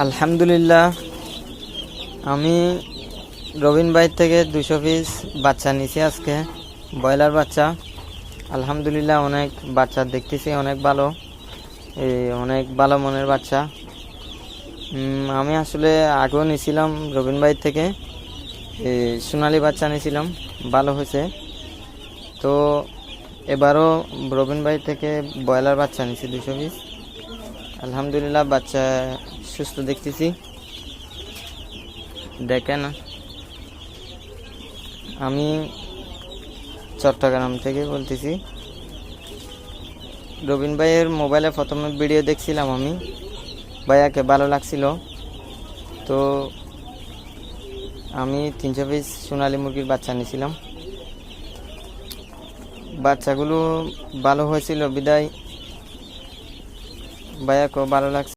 আলহামদুলিল্লাহ, আমি রবিন ভাই থেকে 200 পিস বাচ্চা নিছি আজকে, ব্রয়লার বাচ্চা। আলহামদুলিল্লাহ, অনেক বাচ্চা দেখতেছি, অনেক ভালো, অনেক ভালো মনের বাচ্চা। আমি আসলে আগেও নিয়েছিলাম রবিন ভাই থেকে, সোনালি বাচ্চা নিয়েছিলাম, ভালো হয়েছে। তো এবারও রবিন ভাই থেকে ব্রয়লার বাচ্চা নিছি 200 পিস। আলহামদুলিল্লাহ, বাচ্চা সুস্থ দেখতেছি। দেখেন, আমি চট্টগ্রাম থেকে বলতেছি। রবিন ভাইয়ের মোবাইলে প্রথমে ভিডিও দেখছিলাম আমি, ভাইয়াকে ভালো লাগছিল, তো আমি 300 পিস সোনালী মুরগির বাচ্চা নিয়েছিলাম। বাচ্চাগুলো ভালো হয়েছিল বিদায় ভাইয়াকেও ভালো লাগছে।